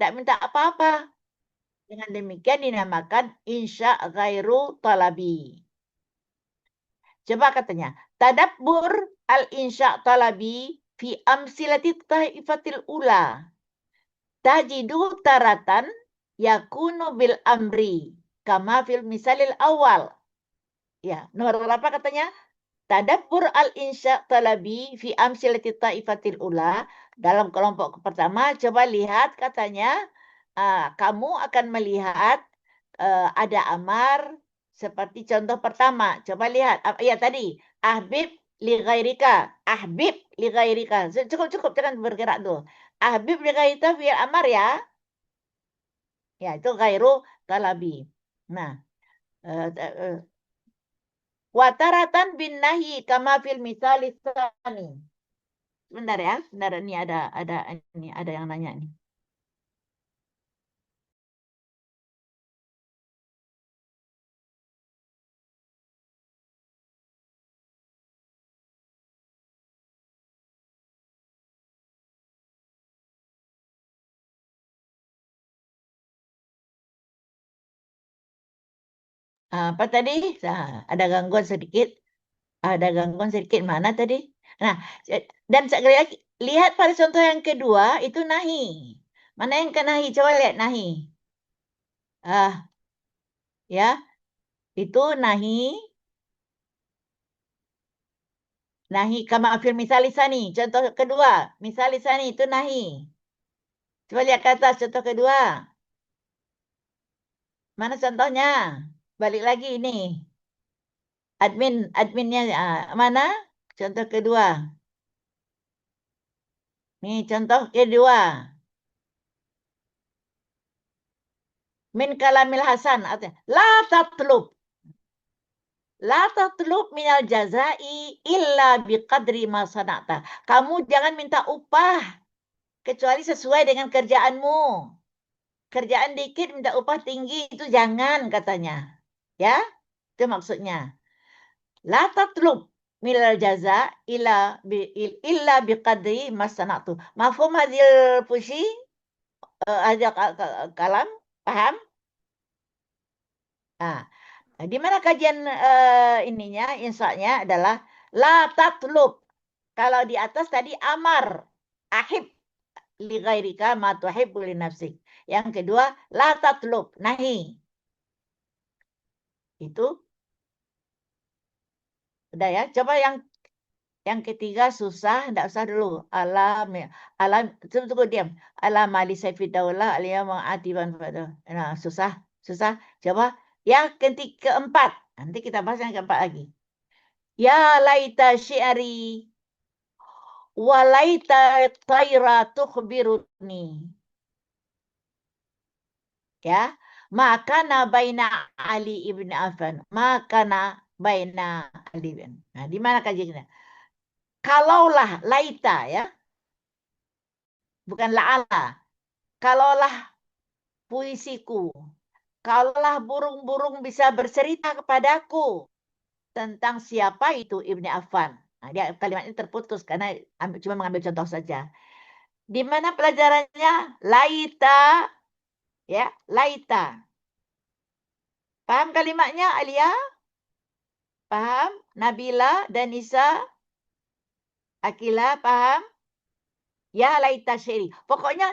Tidak minta apa-apa. Dengan demikian dinamakan insya ghairu talabi. Coba katanya, tadabbur al-insya talabi fi amsilati taifatil ula. Tajidu taratan yakunu bil amri kama fil misalil awal. Ya, nomor berapa katanya? Tadabbur al-insya talabi fi amsilati taifatil ula. Dalam kelompok pertama, coba lihat katanya, kamu akan melihat ada amar seperti contoh pertama. Coba lihat. Ya tadi, ahbib li ghairika. Ahbib li ghairika. Cukup, jangan bergerak tuh. Ahbib li ghairika fi'il amar ya. Ya, itu ghairu talabi. Nah, wataratan bin nahi kama fil misal tsani. Sebentar ya, sebentar ini ada yang nanya nih. Apa tadi? Nah, ada gangguan sedikit. Ada gangguan sedikit mana tadi? Nah, dan sekali lagi lihat pada contoh yang kedua itu nahi. Mana yang ke nahi? Coba lihat nahi. Ah, ya, itu nahi, nahi kama fil misalisani. Contoh kedua, misalisani itu nahi. Coba lihat ke atas contoh kedua. Mana contohnya? Balik lagi ini. Adminnya mana? Contoh kedua. Nih contoh kedua. Min kalamil hasan artinya la tatlub. La tatlub minal jazai illa biqadri ma sana'ta. Kamu jangan minta upah kecuali sesuai dengan kerjaanmu. Kerjaan dikit minta upah tinggi itu jangan katanya. Ya, itu maksudnya. La tatlub minal jaza illa biqadri ma sana'tu. Mafhum hadil puisi? Ada kalam? Paham? Nah, di mana kajian ininya, insanya adalah la tatlub. Kalau di atas tadi amar, ahib li ghairika ma tuhibbu li nafsik. Yang kedua, la tatlub, nahi. Itu udah ya. Coba yang ketiga susah, enggak usah dulu. Alam tunggu diam. Alam ali saifid daulah aliyah ma'atiban pada. Nah, susah. Coba yang keempat. Nanti kita bahas yang keempat lagi. Ya laita syi'ri walaita tayra tukhbiruni. Ya, makana baina Ali ibn Affan. Makana baina Ali ibn. Nah, di mana kajiannya? Kalaulah laita ya, bukan la'ala. Kalaulah puisiku, kalaulah burung-burung bisa bercerita kepadaku tentang siapa itu Ibni Affan. Nah, dia kalimatnya terputus karena cuma mengambil contoh saja. Di mana pelajarannya? Laita, ya, laita. Paham kalimatnya, Alia? Paham? Nabila dan Nisa? Akila, paham? Ya, laita syiri. Pokoknya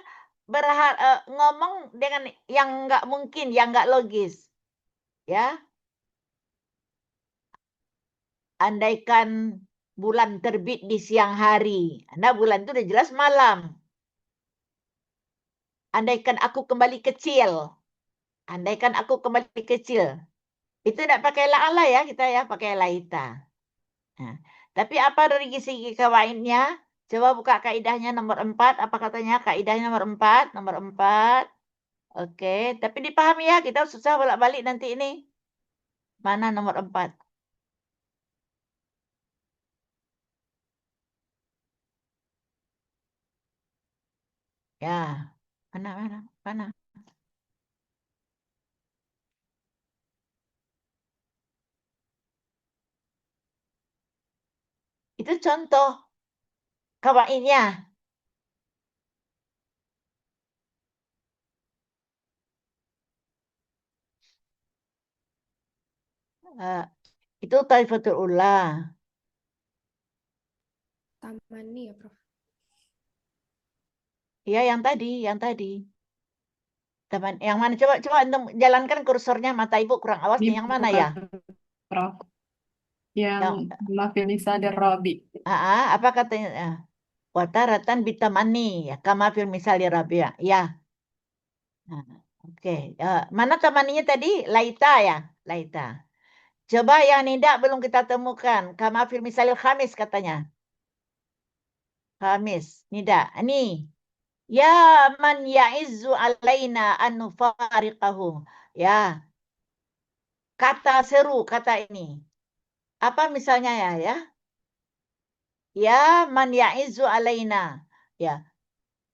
ngomong dengan yang nggak mungkin, yang nggak logis. Ya, andaikan bulan terbit di siang hari. Nah, bulan itu udah jelas malam. Andaikan aku kembali kecil. Andaikan aku kembali kecil. Itu tidak pakai la'ala ya kita ya, pakai laita. Nah, tapi apa dari segi kawaidnya? Coba buka kaidahnya nomor 4. Apa katanya kaidahnya nomor 4? Nomor 4. Oke, tapi dipahami ya, kita susah bolak-balik nanti ini. Mana nomor 4? Ya, mana? Itu contoh kawaidnya. Itu Taifatul Ula. Tamani ya, Prof. Ya, yang tadi. Teman, yang mana? Coba untuk jalankan kursornya, mata ibu kurang awas Ini nih. Yang mana bukan ya? Prof. Yang Yang Mafil Sadar Robi. apa katanya? Wataratan bitamani ya, kama fil misali Rabia. Ya. Nah, oke. Mana temaninya tadi? Laita ya, Laita. Coba yang tidak belum kita temukan. Kama fil misalil khamis katanya. Khamis. Tidak. Ini. Ya man ya'izzu alaina an nufariqahu. Ya. Kata seru kata ini. Apa misalnya ya? Ya man ya'izzu alaina. Ya.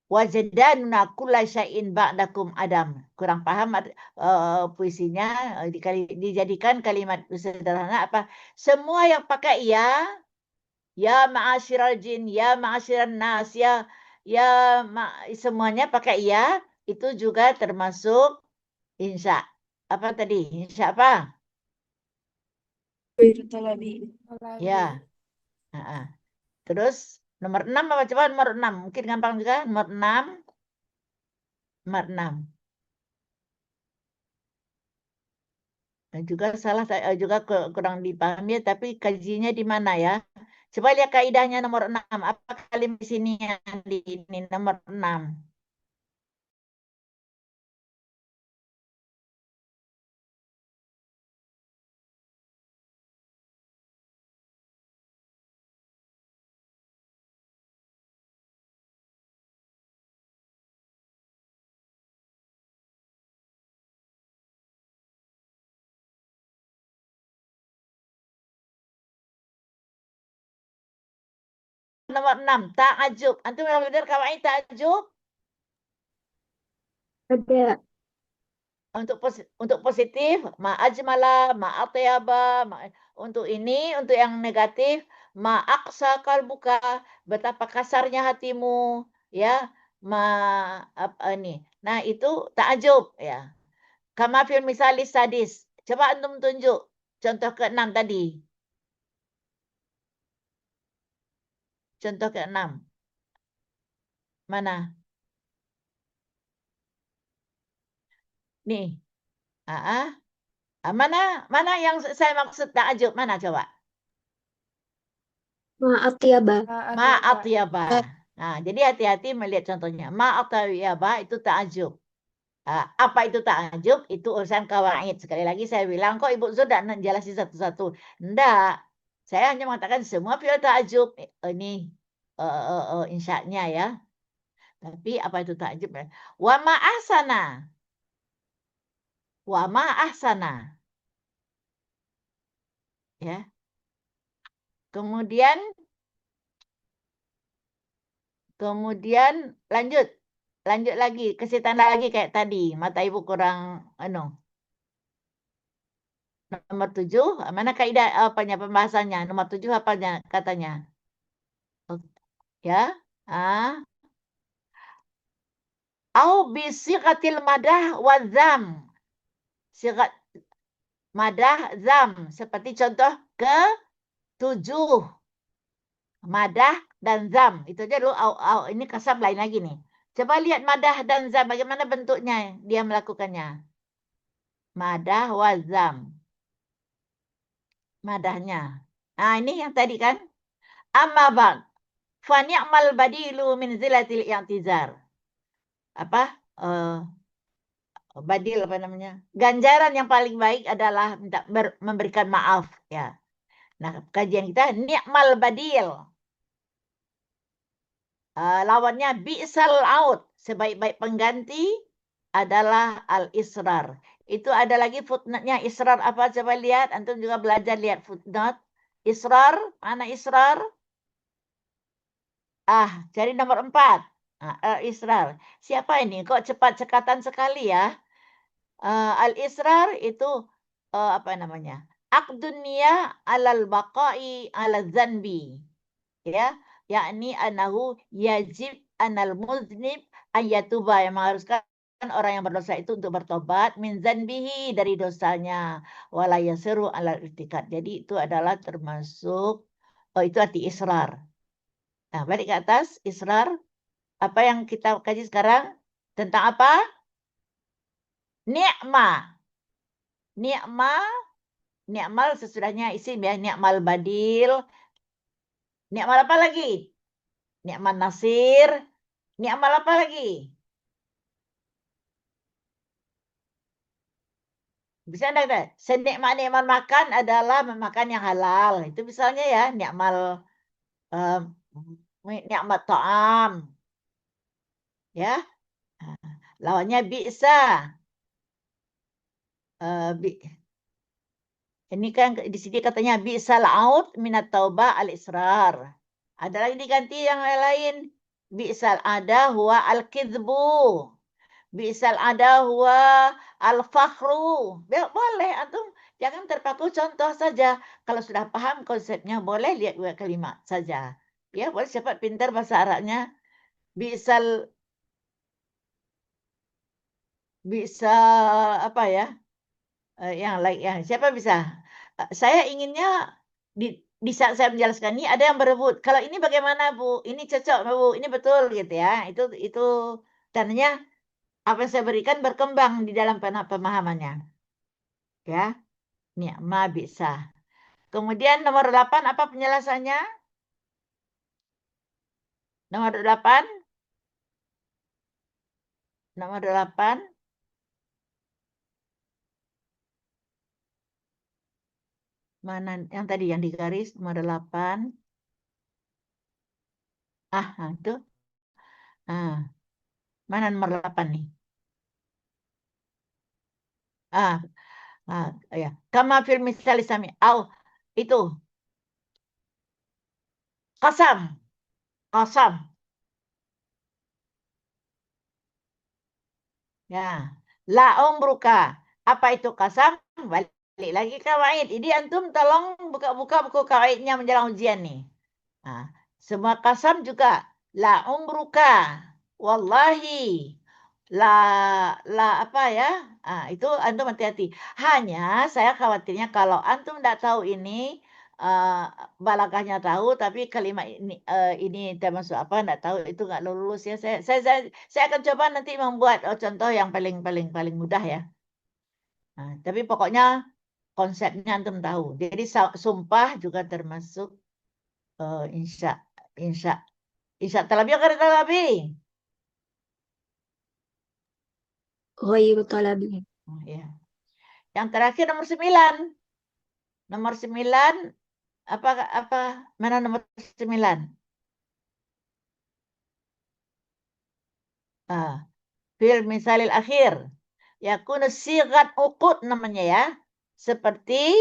Wajadanna kulla syai'in ba'dakum adam. Kurang paham puisinya, dijadikan kalimat sederhana apa? Semua yang pakai ya ma'asyiral jin, ya ma'asyiran nas, ya semuanya pakai ya, itu juga termasuk insya. Apa tadi? Insya apa? Talabi. Ya. Talabi. Ha-ha. Terus nomor 6 apa? Coba nomor 6. Mungkin gampang juga. Nomor 6. Nomor 6. Dan juga salah juga kurang dipahami ya, tapi kajinya di mana ya? Coba lihat kaidahnya nomor 6. Apa kalimat di sini yang di ini nomor 6? Nomor 6, ta'ajub. Antum yang benar kawaid ta'ajub? Ada. Untuk positif, ma'ajmala, ma'atyaba, untuk ini, untuk yang negatif, ma'aksa kalbuka, betapa kasarnya hatimu, ya, ma apa ini. Nah, itu ta'ajub ya. Kama fil misalis sadis. Coba antum tunjuk contoh ke-6 tadi. Contoh ke-6. Mana? Nih. Ah, mana yang saya maksud takjub? Mana coba? Maaf ya, Ba. Maaf ya, Pak. Ma'atyaba. Nah, jadi hati-hati melihat contohnya. Ma'atyaba itu takjub. Apa itu takjub? Itu urusan kawaid. Sekali lagi saya bilang, kok Ibu sudah jelasin satu-satu. Enggak. Saya hanya mengatakan semua fi'il takjub. Ini insya'nya ya. Tapi apa itu takjub? Wa ma'ahsana. Wa ma'ahsana. Ya. Kemudian lanjut. Lanjut lagi, kasih tanda lagi kayak tadi. Mata ibu kurang nomor 7, mana kaidah apanya pembahasannya? Nomor 7 apanya katanya? Ya. Au bisiqatil madah wa zam. Siqat madah zam seperti contoh ke 7. Madah dan zam. Itu aja dulu ini kasab lain lagi nih. Coba lihat madah dan zam bagaimana bentuknya dia melakukannya. Madah wa zam. Madahnya. Nah, ini yang tadi kan. Amma ba'd. Fa ni'mal badilu min zilatil i'tizar. Apa? Badil apa namanya? Ganjaran yang paling baik adalah memberikan maaf ya. Nah, kajian kita ni'mal badil. Lawannya bi'sal out. Sebaik-baik pengganti adalah al-israr. Itu ada lagi footnote-nya. Israr apa? Coba lihat. Antum juga belajar lihat footnote. Israr. Mana israr? Cari nomor 4. Al-israr. Siapa ini? Kok cepat cekatan sekali ya? Al-israr itu apa namanya? Aqdunya alal baqai ala zanbi. Ya, yakni anahu yajib anal muznib an yatuba, yang mengharuskan orang yang berdosa itu untuk bertobat min zanbihi dari dosanya wala yasiru ala irtikad. Jadi itu adalah termasuk itu arti israr. Nah, balik ke atas israr. Apa yang kita kaji sekarang tentang apa? Ni'ma. Ni'ma, ni'mal sesudahnya isim ya, ni'mal badil. Ni'mal apa lagi? Ni'mal nasir. Ni'mal apa lagi? Bisa enggak? Senikmat-nikmat makan adalah memakan yang halal. Itu misalnya ya, um, nikmat ta'am. Ya. Lawannya bisa. Ini kan di sini katanya bisa laut minat taubah al-israr. Ada lagi diganti yang lain. Bi'sal ada huwa al-kidbu. Bi'sal ada huwa al-fakhru. Boleh, antum jangan terpaku contoh saja. Kalau sudah paham konsepnya, boleh lihat dua kalimat saja. Ya, boleh cepat pintar bahasa Arabnya. Bi'sal, bisa apa ya? Yang siapa bisa? Saya inginnya di saat saya menjelaskan ini ada yang berebut. Kalau ini bagaimana Bu? Ini cocok Bu? Ini betul gitu ya. Itu tandanya apa yang saya berikan berkembang di dalam pemahamannya. Ya, ma bisa. Kemudian nomor 8 apa penjelasannya? Nomor 8. Nomor 8. Mana yang tadi yang digaris nomor 8? Itu. Mana nomor 8 nih? Ya. Kama fil misal sami. Itu. Qasam. Qasam. Ya. La umruka. Apa itu qasam? Balik lagi kawaid. Ini antum tolong buka-buka buku kawaidnya menjelang ujian nih. Semua qasam juga. La umruka. Wallahi. La apa ya? Itu antum hati-hati. Hanya saya khawatirnya kalau antum tidak tahu ini, balagahnya tahu, tapi kalimat ini termasuk apa tidak tahu, itu nggak lulus ya. Saya akan coba nanti membuat contoh yang paling mudah ya. Tapi pokoknya konsepnya antum tahu. Jadi sumpah juga termasuk insya insya insya talabi atau talabi. Ghairu talabi. Ya. Yang terakhir nomor 9. Nomor 9 apa mana nomor 9? Fil misalil akhir. Yakunu sigat uqud namanya ya. Seperti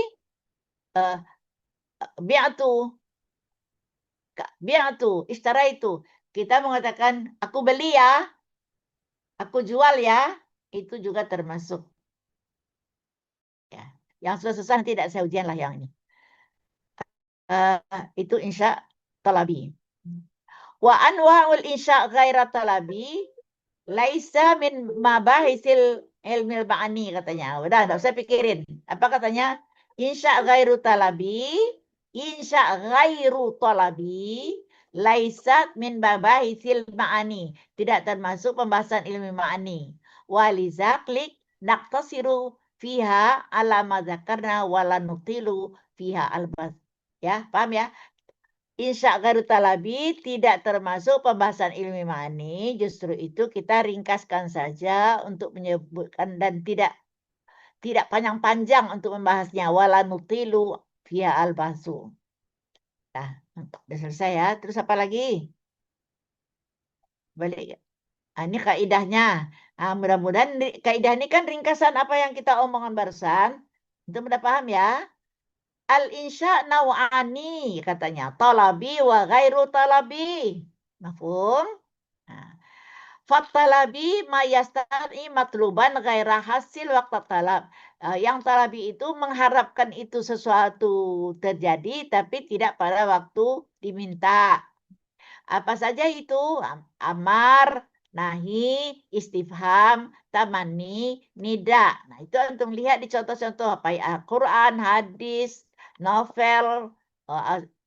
bi'atu. Bi'atu, istaraitu. Kita mengatakan aku beli ya. Aku jual ya. Itu juga termasuk. Ya. Yang susah-susah tidak saya ujian lah yang ini. Itu insya talabi. Wa anwa'ul insya ghaira talabi laisa min mabahisil ilmil ma'ani katanya. Udah, enggak usah pikirin. Apa katanya? Insya ghairu talabi, insya ghairu talabi, laisat min mabahisil ma'ani. Tidak termasuk pembahasan ilmu ma'ani. Walizaklik naktasiru fiha ala madzakarna wala nutilu fiha albas. Ya, paham ya? Insya gharu talabi tidak termasuk pembahasan ilmi ma'ani. Justru itu kita ringkaskan saja untuk menyebutkan dan tidak panjang-panjang untuk membahasnya. Wala nutilu via al-basu. Nah, udah selesai ya. Terus apa lagi? Balik. Ini kaidahnya. Mudah-mudahan kaidah ini kan ringkasan apa yang kita omongan barusan. Itu udah paham ya? Al-insya naw'ani katanya. Talabi wa ghairu talabi. Mafhum? Nah, Fattalabi mayastari matluban ghaira hasil waktu talab. Yang talabi itu mengharapkan itu sesuatu terjadi tapi tidak pada waktu diminta. Apa saja itu? Amar, nahi, istifham, tamani, nida. Nah, itu antum lihat di contoh-contoh apa ya, Al-Quran, hadis, novel,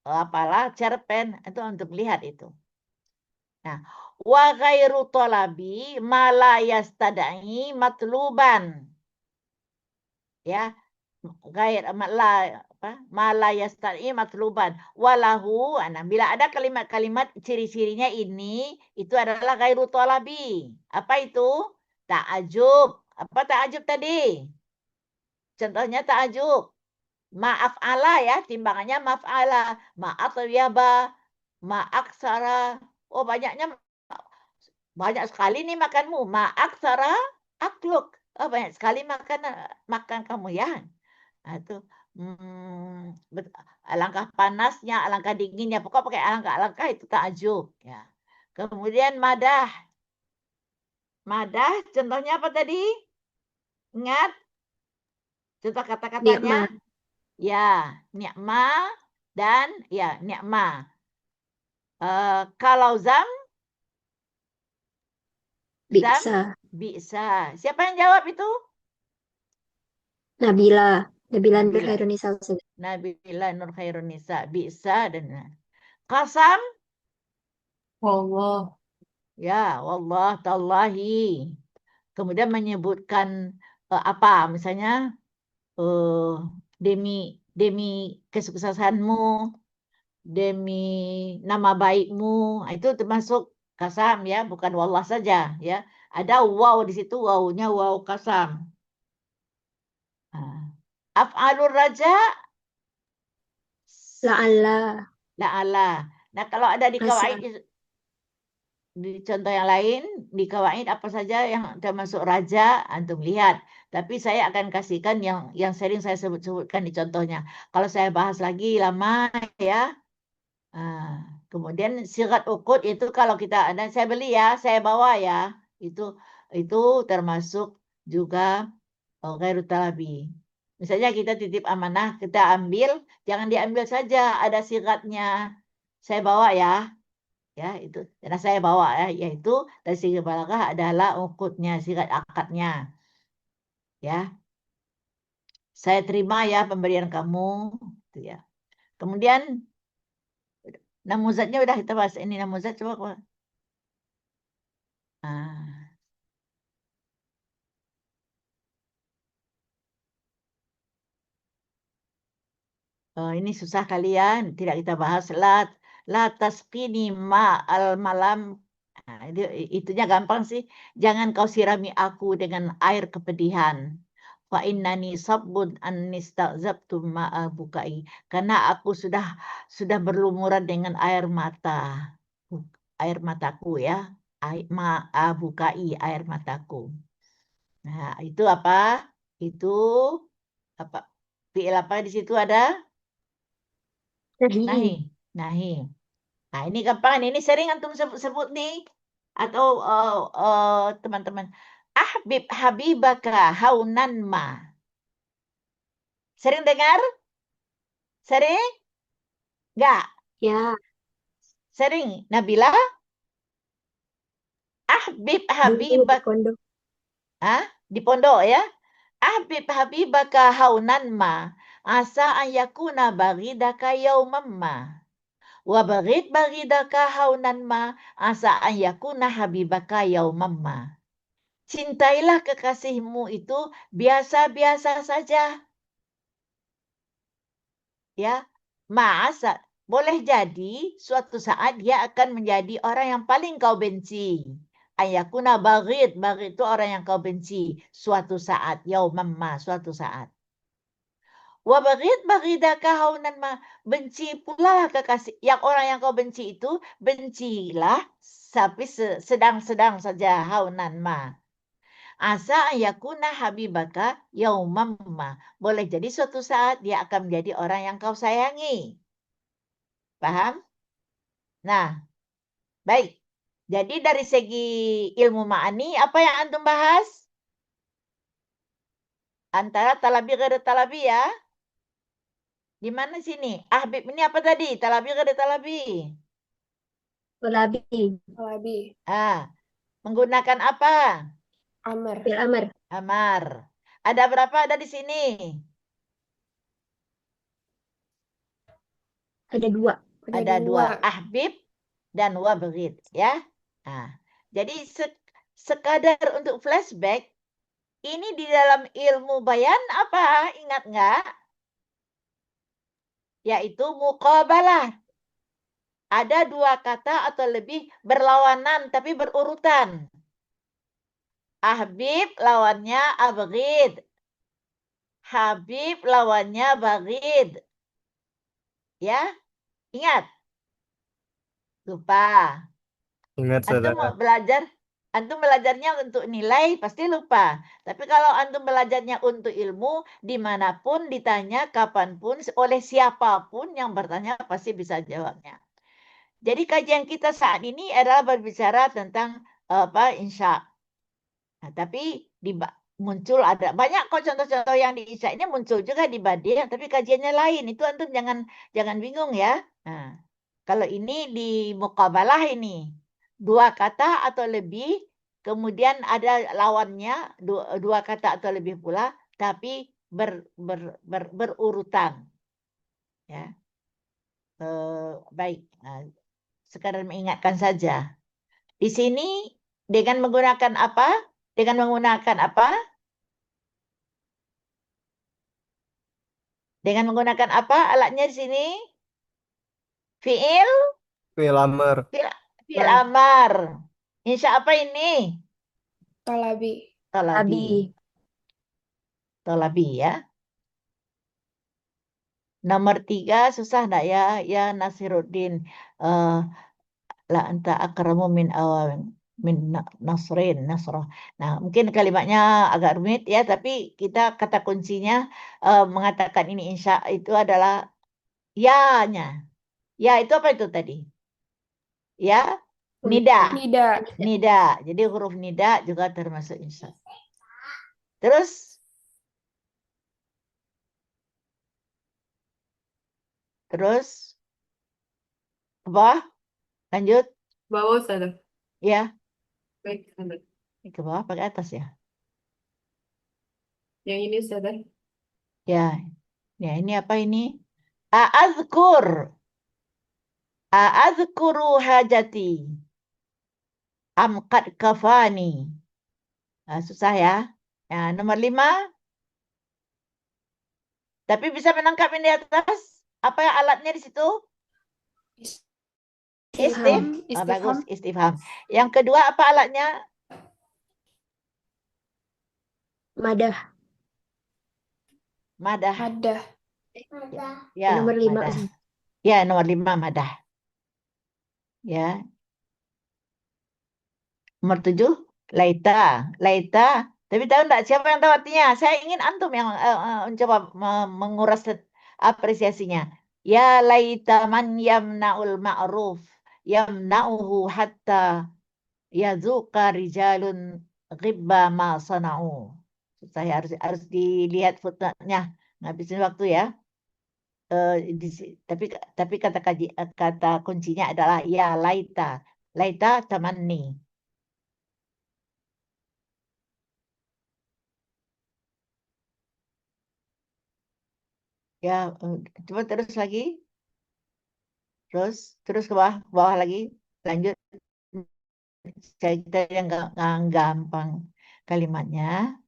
apalah, cerpen, itu antum lihat itu. Nah, wa ghairu talabi ma la yastadai matluban. Ya, gair la apa mala yastati matluban walahu bila ada kalimat-kalimat ciri-cirinya ini itu adalah gairu talabi. Apa itu? Ta'ajub. Apa ta'ajub tadi? Contohnya ta'ajub. Ma'af'ala ya, timbangannya ma'af'ala. Ma'atyaba, ma'aksara. Oh, banyak sekali nih makanmu. Ma'aksara akluk. Oh, banyak sekali makan kamu ya. Nah, itu alangkah panasnya, alangkah dinginnya. Pokok pakai alangkah-alangkah itu takjub. Ya. Kemudian madah. Madah contohnya apa tadi? Ingat contoh kata-katanya? Nikmat. Ya, ni'ma dan ya ni'ma. Kalau zam Bisa. bisa. Siapa yang jawab itu? Nabila. Nabila Nur Nabila. Khairunisa. Ustaz. Nabila Nur Khairunisa. Bisa dan kasam. Wallah. Ya, wallah tallahi. Kemudian menyebutkan apa misalnya eh, demi demi kesuksesanmu, demi nama baikmu. Nah, itu termasuk kasam ya, bukan wallah saja ya. Ada wow di situ, wawnya wow kasam. Nah, af'alur raja La'alla. la'ala. Nah, kalau ada di Asa. kawaid di contoh yang lain di kawaid apa saja yang termasuk raja antum lihat, tapi saya akan kasihkan yang sering saya sebutkan di contohnya. Kalau saya bahas lagi lama ya. Kemudian sirat ukut itu kalau kita ada saya beli ya, saya bawa ya, itu itu termasuk juga ghairu talabi. Misalnya kita titip amanah, kita ambil, jangan diambil saja, ada siratnya. Saya bawa ya, itu karena saya bawa ya, yaitu dari segi balaghah adalah ukutnya, sirat akadnya. Ya, saya terima ya pemberian kamu, itu ya. Kemudian namuzatnya udah kita bahas ini namuzat coba. Ah. Ini susah kalian, tidak kita bahas la tasqini ma al malam. Nah, itunya gampang sih. Jangan kau sirami aku dengan air kepedihan. Fa innani sabbun annistazabtu ma'a bukai. Karena aku sudah berlumuran dengan air mata. Air mataku ya. Ma'a bukai, air mataku. Nah, itu apa? Itu apa? Fi'il apa di situ ada? Nahi, Nahi. nahi. Nah, ini gampang. Ini sering antum sebut nih. Atau teman-teman. Ahbib habibaka haunan ma. Sering dengar? Sering? Enggak. Ya. Sering. Nabila, ahbib Dulu di habibak. pondok. Ah, di pondok ya. Ahbib habibaka haunan ma. Asa an yakuna baridaka yauman ma. Wa baridaka haunan ma. Asa an yakuna habibaka yauman ma. Cintailah kekasihmu itu biasa-biasa saja. Ya, masa boleh jadi suatu saat dia akan menjadi orang yang paling kau benci. Ayakuna baghid, baghid itu orang yang kau benci. Suatu saat, yauman ma, suatu saat. Wa baghid baghidaka haunan ma. Benci pula kekasih. Yang orang yang kau benci itu, bencilah tapi sedang-sedang saja haunan ma. Asa yakuna habibaka yaumamma. Boleh jadi suatu saat dia akan menjadi orang yang kau sayangi. Paham? Nah, baik. Jadi dari segi ilmu ma'ani, apa yang antum bahas? Antara talabi ghairi talabi ya. Di mana sini? Ahbib ini apa tadi? Talabi ghairi talabi. Tolabi. Talabi. Ah, Menggunakan apa? Amr. Fi'il amr. Amar. Ada berapa ada di sini? Ada dua. Ada dua. Ahbib dan wabghid, ya. Nah, jadi sekadar untuk flashback, ini di dalam ilmu bayan apa? Ingat nggak? Yaitu muqabalah. Ada dua kata atau lebih berlawanan tapi berurutan. Ahbib lawannya abghid. Habib lawannya baghid. Ya, ingat. Lupa. Ingat Antum saudara. antum belajarnya untuk nilai pasti lupa. Tapi kalau antum belajarnya untuk ilmu, dimanapun ditanya, kapanpun, oleh siapapun yang bertanya pasti bisa jawabnya. Jadi kajian kita saat ini adalah berbicara tentang insya. Nah, tapi muncul ada banyak kok contoh-contoh yang di insya ini muncul juga di Badiah, tapi kajiannya lain. Itu antum jangan bingung ya. Nah, kalau ini di muqabalah ini dua kata atau lebih, kemudian ada lawannya dua kata atau lebih pula, tapi berurutan. Ya, baik. Nah, sekadar mengingatkan saja. Di sini dengan menggunakan apa? Dengan menggunakan apa? Dengan menggunakan apa alatnya di sini? Fiil, Fi'il amr. fiil amar. Insya apa ini? Talabi. Tolabi. Abi. Tolabi ya. Nomor 3 susah enggak ya? Ya Nasiruddin. La anta akramu min awam min nasrin nasrah. Nah, mungkin kalimatnya agak rumit ya, tapi kita kata kuncinya mengatakan ini insya itu adalah ya-nya. Ya itu apa itu tadi? Ya, nida. Nida. Nida. Jadi huruf nida juga termasuk insya. Terus ke bawah, lanjut Bawah saudara. ya. Baik saudara. Ke bawah pakai atas ya. Yang ini saudara. Ya. Ya, ini apa ini? A'adzkur. A'adzkuru hajati. Am qad kafani. Nah, susah ya. Ya, nomor 5. Tapi bisa menangkap ini di atas. Apa yang alatnya di situ? Istifham. Bagus, istifham. Yang kedua apa alatnya? Madah. Madah. Madah. Ya, Nomor 5. madah. Ya, nomor 5 madah. Ya. Nomor 7 laita. Laita. Tapi tahu enggak siapa yang tahu artinya? Saya ingin antum yang mencoba menguras apresiasinya. Ya laita man yamna'ul ma'ruf yamna'uhu hatta yazuqa rijalun ghibba ma sana'u. Saya harus dilihat footnote-nya. Ngabisin waktu ya. Tapi kata kuncinya adalah ya laita. Laita tamanni. Ya, coba terus lagi. Terus ke bawah lagi. Lanjut. Kita yang gampang kalimatnya.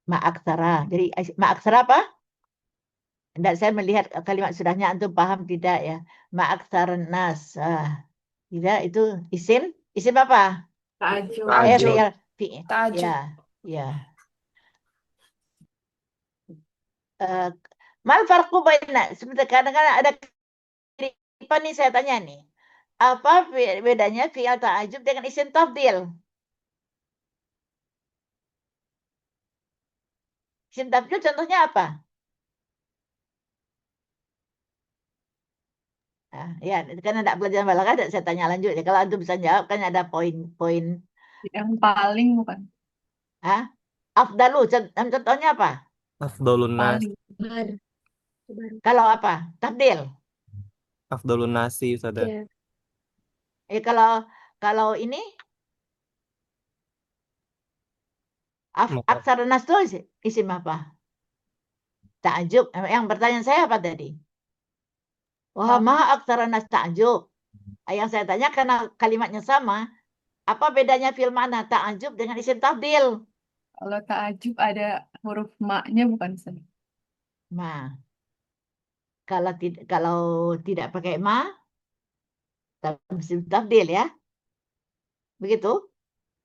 Ma'aksara. Jadi ma'aksara apa? Tidak, saya melihat kalimat sudahnya antum paham tidak ya? Ma'aksaran nas. Tidak, itu isim. Isim apa? Ta'ajub. Ta'ajub. Fi'il. Ta'ajub. Ya, ya. Mal farqu baina sebentar kadang-kadang ada apa nih saya tanya nih. Apa bedanya fi'il ta'ajub dengan isim tafdil? Isim tafdil contohnya apa? Nah, ya, karena tidak belajar balaghah, saya tanya lanjut ya. Kalau antum bisa jawab kan ada poin-poin. Yang paling bukan. Afdalu, contohnya apa? Afdolun nas. Paling. Bar. Baru. Kalau apa? Tabdil. Afdolun nasi, Ustazah. Ya. Kalau ini Maka aksara nas itu isim apa? Ta'ajub. Yang pertanyaan saya apa tadi? Wah, Oh, ma aksara nas ta'ajub. Yang saya tanya karena kalimatnya sama, apa bedanya fil mana ta'ajub dengan isim tabdil? kalau ta'ajub ada huruf ma-nya bukan Ustaz? Nah, kalau tidak pakai ma, isim tabdil ya. Begitu?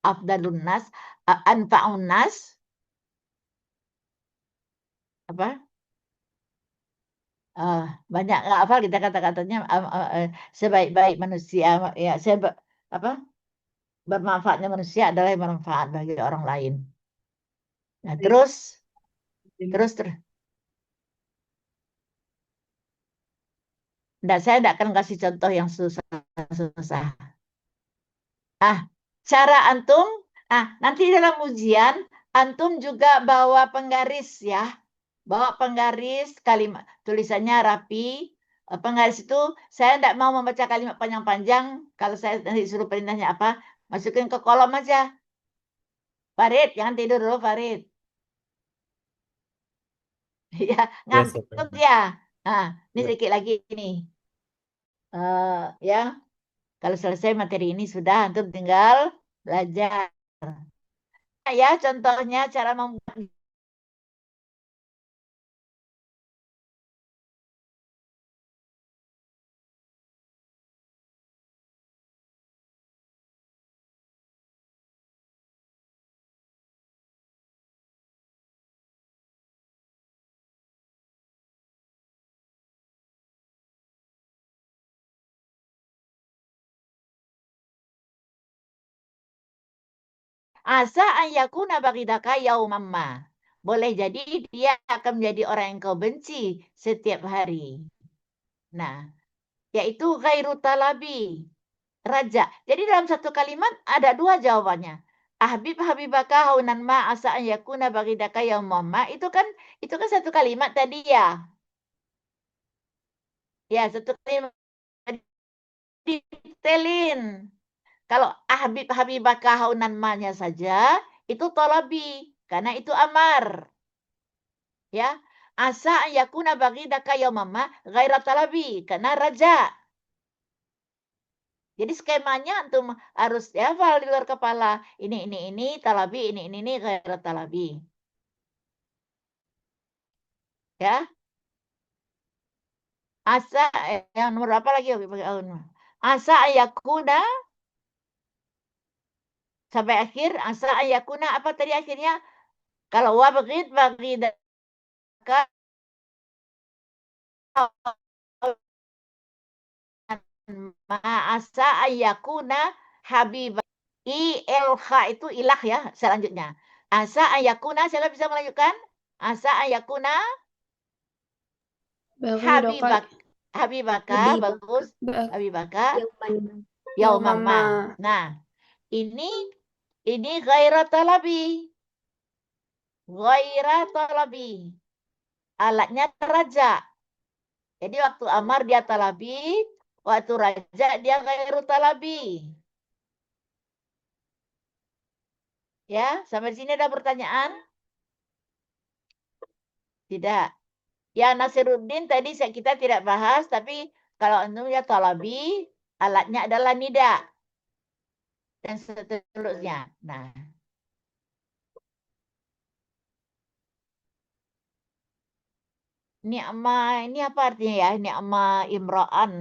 Afdalun nas, anfa'un nas, apa? Banyak nggak hafal kita kata-katanya sebaik-baik manusia ya apa bermanfaatnya manusia adalah yang bermanfaat bagi orang lain. Nah, Jadi, terus terus terus saya tidak akan kasih contoh yang susah. Cara antum, nanti dalam ujian antum juga bawa penggaris ya, bawa penggaris kalimat tulisannya rapi. Penggaris itu saya tidak mau membaca kalimat panjang-panjang. Kalau saya nanti suruh perintahnya apa, masukin ke kolom aja. Farid, jangan tidur dulu Farid. Ya, ya, Ustazah. ngantuk ya. Ini Ya. sedikit lagi nih. Ya, kalau selesai materi ini sudah antum tinggal belajar. Ya, contohnya cara membuat. Asa an yakuna bagidaka yauman ma. Boleh jadi dia akan menjadi orang yang kau benci setiap hari. Nah, yaitu ghairu talabi, raja. Jadi dalam satu kalimat ada dua jawabannya. Ahbib habibaka haunan ma asa an yakuna bagidaka yauman ma. Itu kan satu kalimat tadi ya. Ya, satu kalimat detailin. Kalau ahbib habibaka haunan ma-nya saja itu talabi karena itu amar. Ya, asa yakuna bagidaka yaumama ghaira talabi karena raja. Jadi skemanya antum harus hafal di luar kepala. Ini talabi, ini ghaira talabi. Ya, asa yang nomor apa lagi? Asa yakuna sampai akhir asa yakuna apa tadi akhirnya? Kalau wabghid bagidaka ma'asa ayakuna habibah. ILH itu ilah ya selanjutnya. Asa ayakuna, siapa bisa melanjutkan? Asa ayakuna Bagidaka habibak. Habibaka, habibaka bagus. Habibaka yauman yaumama. Nah, ini ghaira talabi. Ghaira talabi. Alatnya raja. Jadi waktu amar dia talabi, waktu raja dia ghairu talabi. Ya, sampai sini ada pertanyaan? Tidak. Ya, Nasiruddin tadi kita tidak bahas, tapi kalau antum ya talabi, alatnya adalah nida dan seterusnya. Nah, ni'ma ini apa artinya ya? Ni'ma imra'an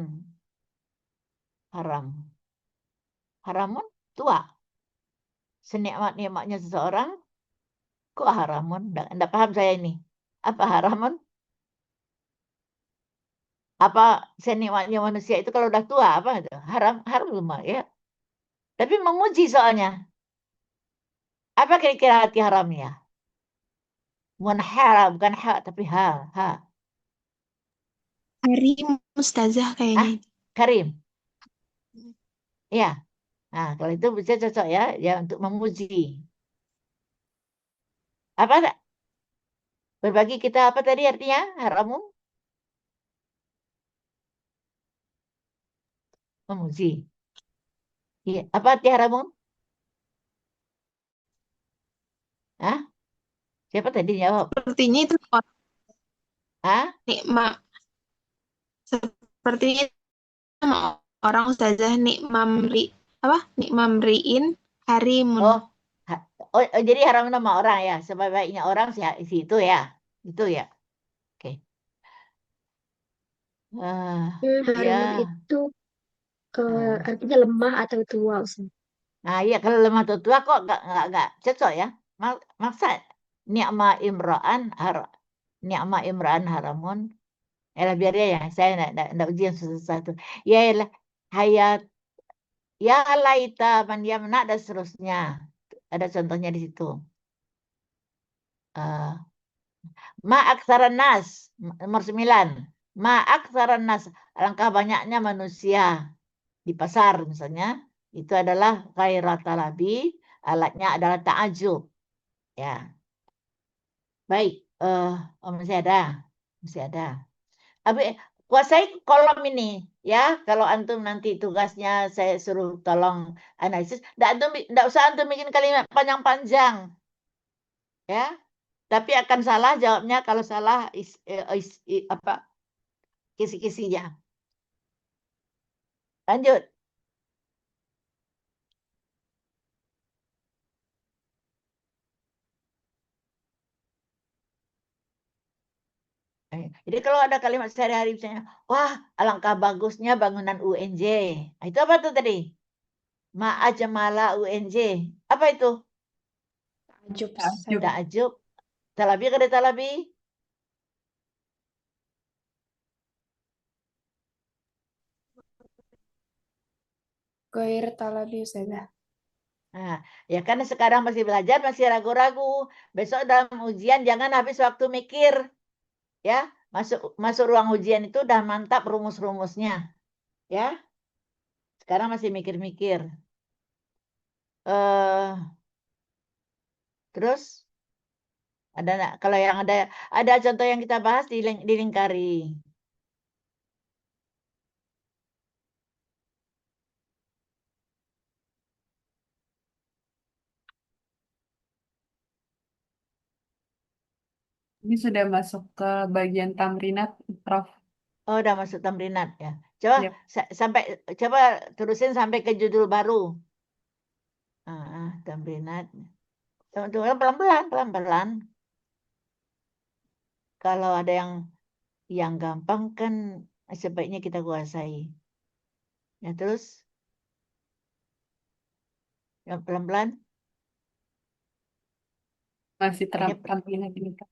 haram. Haramun tua. Senikmat-nikmatnya seseorang, kok haramun? Nggak paham saya ini. Apa haramun? Apa senikmatnya manusia itu kalau udah tua apa itu? Haram, haram rumah ya. Tapi memuji soalnya. Apa kira-kira hati haramnya? Bukan hara, bukan ha, tapi ha, ha. Karim Ustazah Ah, kayaknya. Karim. Ya. Nah, kalau itu bisa cocok ya, ya untuk memuji. Apa tak? Berbagi kita apa tadi artinya? Haramu? Memuji. Iya. Apa Tiara Mun? Hah? Siapa tadi jawab? Sepertinya itu Hah? nikmat. Sepertinya sama orang ustazah nikmamri apa? Nikmamriin harimun. Oh, jadi haram nama orang ya. Sebaik-baiknya orang si itu ya. Itu ya. Oke. Harimun Ya. itu Ah. artinya lemah atau tua, Ustaz. Nah, iya kalau lemah atau tua kok nggak cocok ya. Maksa ni'ma imra'an ni'ma imra'an haramun. Yalah biar dia ya. Saya nggak ujian susah itu. Ya lah hayat ya laita man yamna dan seterusnya. Ada contohnya di situ. Eh, ma aksaran nas nomor 9. Ma aksaran nas alangkah banyaknya manusia di pasar misalnya itu adalah ghairat talabi, alatnya adalah ta'ajub. Ya, baik. Masih ada, masih ada. Abi, kuasai kolom ini, ya. Kalau antum nanti tugasnya saya suruh tolong analisis, nggak usah antum bikin kalimat panjang-panjang, ya. Tapi akan salah jawabnya kalau salah apa kisi-kisinya. Lanjut. Jadi kalau ada kalimat sehari-hari misalnya, wah alangkah bagusnya bangunan UNJ. Nah, itu apa tuh tadi? Ma'ajamala UNJ. Apa itu? Takjub, Takjub. saya. Takjub. Talabi kada talabi? Gair talabi, Ustazah. Nah, ya kan sekarang masih belajar, masih ragu-ragu. Besok dalam ujian jangan habis waktu mikir. Ya, masuk masuk ruang ujian itu udah mantap rumus-rumusnya. Ya, sekarang masih mikir-mikir. Terus ada nggak? Kalau yang ada contoh yang kita bahas dilingkari. Ini sudah masuk ke bagian tamrinat, Prof. Oh, udah masuk tamrinat ya. Coba Yep. sampai coba terusin sampai ke judul baru. Tamrinat. Teman-teman pelan-pelan, pelan-pelan. Kalau ada yang gampang kan sebaiknya kita kuasai. Ya terus yang pelan-pelan. Masih Ini tamrinat ini, Prof.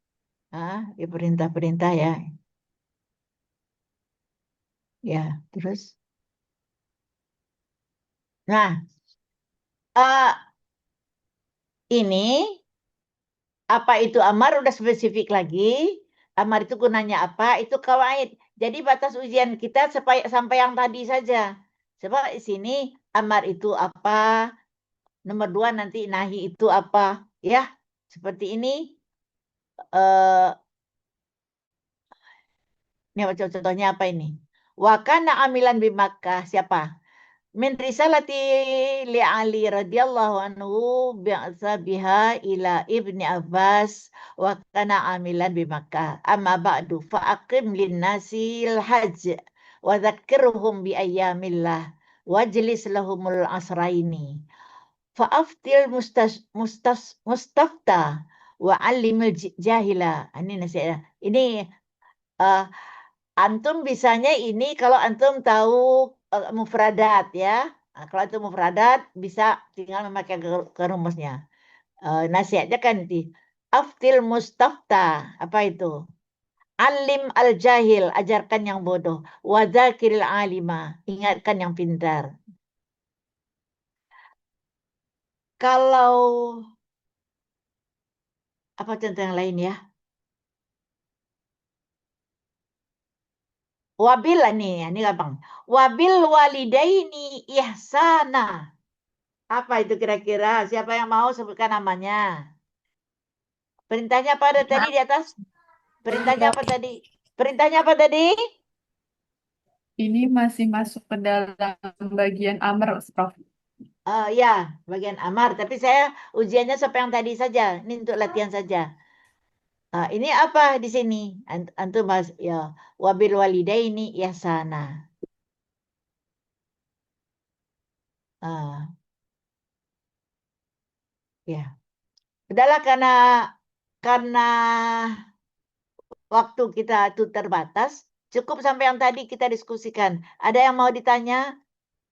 ya perintah-perintah ya. Ya, terus. Nah, ini apa itu amar udah spesifik lagi. Amar itu gunanya apa? Itu kawaid. Jadi batas ujian kita sampai yang tadi saja. Sebab di sini amar itu apa? Nomor 2 nanti nahi itu apa? Ya, seperti ini. Eh, ini contohnya apa ini? Wakana amilan bi Makkah. Siapa? Min risalati li Ali radhiyallahu anhu bi'asa biha ila Ibni Abbas wa kana amilan bi Makkah. Amma ba'du fa aqim lin nasil hajj wa dzakkirhum bi ayyamillah wajlis lahumul asraini fa aftil mustafta wa alimil jahila. Ini nasihat. Ini uh, antum bisanya ini kalau antum tahu mufradat ya. Nah, kalau antum mufradat bisa tinggal memakai ke rumusnya. Nasihatnya kan di aftil mustafta. Apa itu? Alim al jahil, ajarkan yang bodoh. Wadzakiril alima, ingatkan yang pintar. Kalau apa contoh yang lain ya? Wabil ini gampang. Wabil walidaini ihsana. Apa itu kira-kira? Siapa yang mau sebutkan namanya? Perintahnya apa ada tadi di atas? Perintahnya apa tadi? Perintahnya apa tadi? Ini masih masuk ke dalam bagian amr, Prof. Ya, bagian amar. Tapi saya ujiannya sampai yang tadi saja. Ini untuk latihan saja. Ini apa di sini? Antum mas ya wabil walidaini ihsana. Ah, ya. Udahlah karena waktu kita itu terbatas, cukup sampai yang tadi kita diskusikan. Ada yang mau ditanya?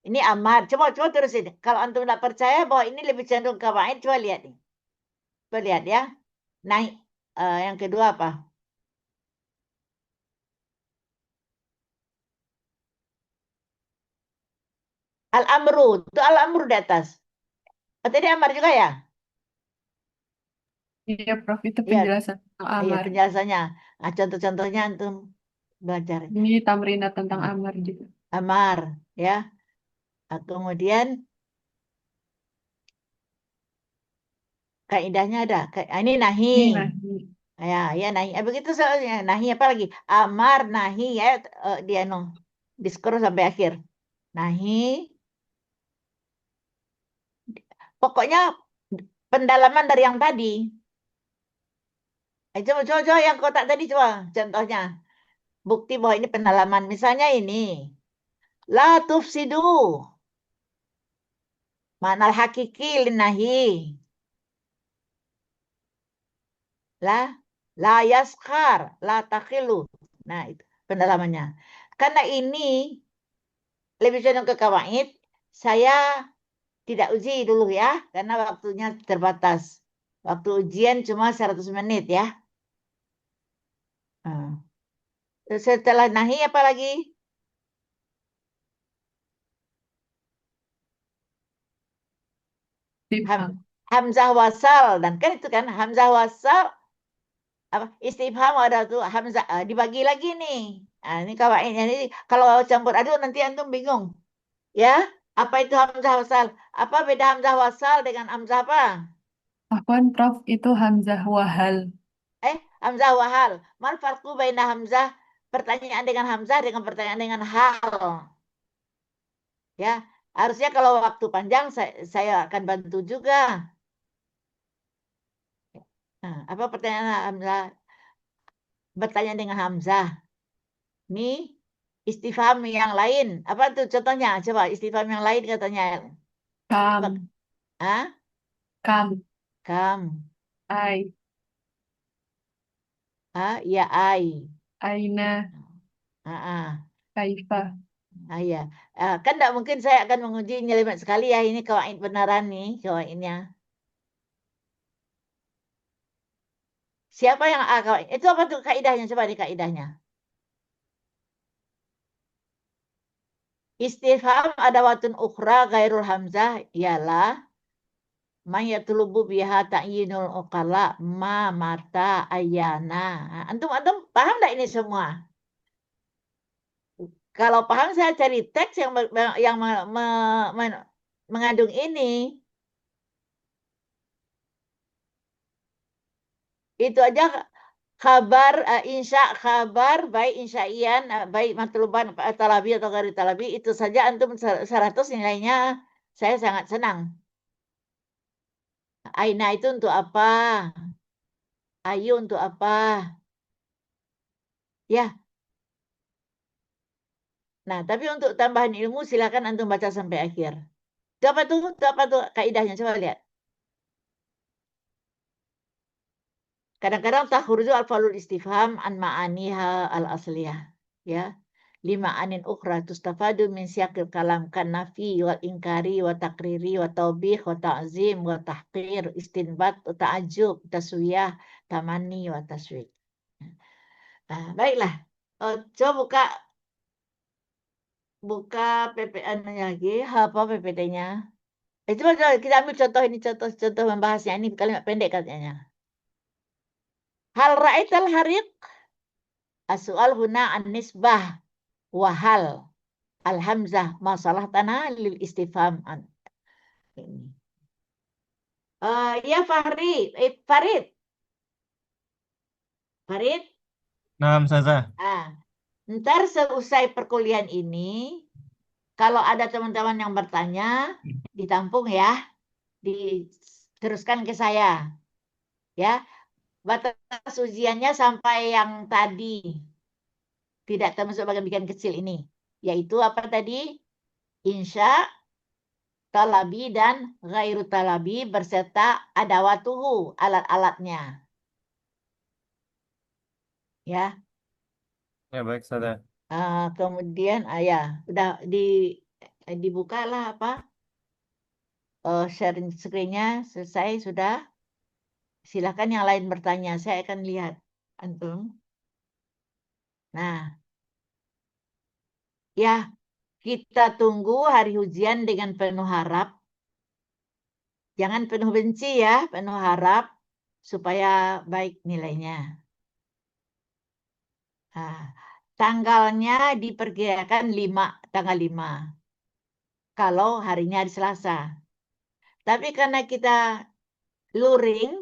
Ini amar. Coba terusin. Kalau antum tidak percaya bahwa ini lebih cenderung ke waid, coba lihat nih. Coba lihat ya. Nah, yang kedua apa? Al-amru. Itu al-amru di atas. Oh, tadi amar juga ya? Iya, Prof. Itu Iya, penjelasan tentang iya amar. penjelasannya. Nah, contoh-contohnya antum belajar. Ini tamrinat tentang amar juga. Amar, ya. Kemudian kaidahnya ada. Ini nahi. Ini nahi. Ya nahi. Begitu soalnya. Nahi apa lagi? Amar, nahi ya. Dia no. Diskor sampai akhir. Nahi. Pokoknya pendalaman dari yang tadi. Coba yang kotak tadi coba. Contohnya. Bukti bahwa ini pendalaman. Misalnya ini. La tufsidu. Makna hakiki linahi. La yaskar. La takhilu. Nah, itu pendalamannya. Karena ini lebih cenderung ke kawaid, saya tidak uji dulu ya, karena waktunya terbatas. Waktu ujian cuma 100 menit ya. Nah, setelah nahi apa lagi? Istifham. Hamzah wasal. Dan kan itu kan hamzah wasal, apa, istifham ada tuh hamzah, dibagi lagi nih. Nah, ini kawaidnya ini kalau campur aduk nanti antum bingung. Ya, apa itu hamzah wasal? Apa beda hamzah wasal dengan hamzah apa? Afwan, Prof. Itu hamzah wahal. Hamzah wahal. Mal farqu baina hamzah pertanyaan dengan hamzah dengan pertanyaan dengan hal. Ya, harusnya kalau waktu panjang saya akan bantu juga. Nah, apa pertanyaan hamzah? Bertanya dengan hamzah. Ini istifham yang lain. Apa tuh contohnya? Coba istifham yang lain katanya. Coba. Kam. Ah, Kam. kam. Ai. Ya ai. Aina. Ah, ah. Kaifa. Ya. Kan tidak mungkin saya akan menguji nyelimet sekali ya ini kawaid beneran nih kawaidnya. Siapa yang kawaid? Itu apa tuh kaidahnya? Coba di kaidahnya. Istifham adawatun ukhra gairul hamzah ialah man yatlubu biha ta'yinul uqala ma mata ayana. Antum paham enggak ini semua? Kalau paham saya cari teks yang mengandung ini. Itu aja kabar insya kabar baik insyaian baik matluban talabi atau gari talabi itu saja antum 100 nilainya saya sangat senang. Aina itu untuk apa? Ayu untuk apa? Ya. Nah, tapi untuk tambahan ilmu silakan antum baca sampai akhir. Itu apa tuh? Itu apa tuh kaidahnya? Coba lihat. Kadang-kadang takhruju al-falul istifham an ma'aniha al-asliyah. Ya. Lima anin ukhra tustafadu min siyaqil kalam kan nafi wal inkari wa takriri wa taubih wa ta'zim wa tahqir istinbat wa ta'ajub taswiyah tamani wa taswik. Nah, baiklah. Coba buka PPN-nya lagi, apa PPT-nya? Coba kita ambil contoh ini, contoh membahasnya. Ini kalimat pendek katanya. Hal ra'aital hariq? As-su'al huna an-nisbah wahal al-hamzah masalah tanah lil istifham. Ini. Ya Farid. Farid. Farid. Nah, Ustazah. Ah. ntar selesai perkuliahan ini, kalau ada teman-teman yang bertanya, ditampung ya, diteruskan ke saya. Ya, batas ujiannya sampai yang tadi, tidak termasuk bagian kecil ini, yaitu apa tadi? Insya, talabi, dan ghairu talabi berserta adawatuhu, alat-alatnya. Ya, Ya baik, Ustazah. kemudian ya, udah dibuka lah apa? Sharing screen-nya selesai sudah. Silakan yang lain bertanya, saya akan lihat antum. Nah, ya, kita tunggu hari ujian dengan penuh harap. Jangan penuh benci ya, penuh harap supaya baik nilainya. Nah, tanggalnya diperkirakan tanggal 5. Kalau harinya hari Selasa. Tapi karena kita luring,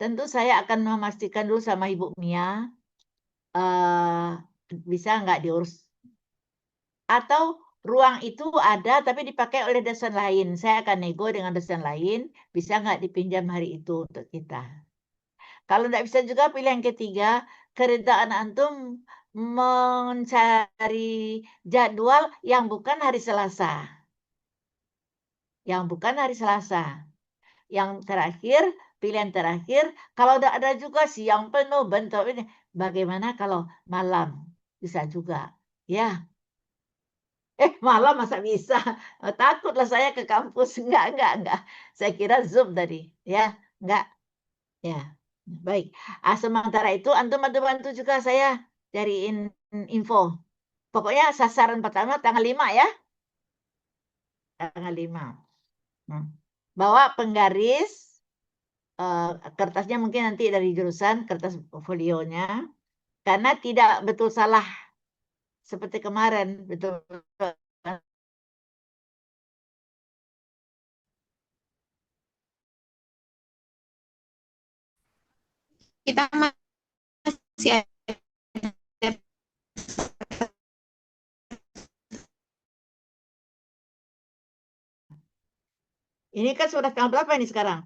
tentu saya akan memastikan dulu sama Ibu Mia, bisa nggak diurus. Atau ruang itu ada tapi dipakai oleh dosen lain. Saya akan nego dengan dosen lain, bisa nggak dipinjam hari itu untuk kita. Kalau nggak bisa juga pilih yang ketiga, kerelaan antum mencari jadwal yang bukan hari Selasa. Yang bukan hari Selasa. Yang terakhir, pilihan terakhir, kalau udah ada juga siang penuh bentuk ini, bagaimana kalau malam? Bisa juga. Ya, malam masa bisa? Takutlah saya ke kampus. Enggak. Saya kira Zoom tadi. Ya, enggak. Ya, baik. Sementara itu, antum bantu juga saya cariin info. Pokoknya sasaran pertama tanggal 5 ya. Tanggal 5. Bawa penggaris, kertasnya mungkin nanti dari jurusan, kertas folionya. Karena tidak betul salah seperti kemarin. Betul. Kita masih ada Ini kan sudah tanggal berapa ini sekarang?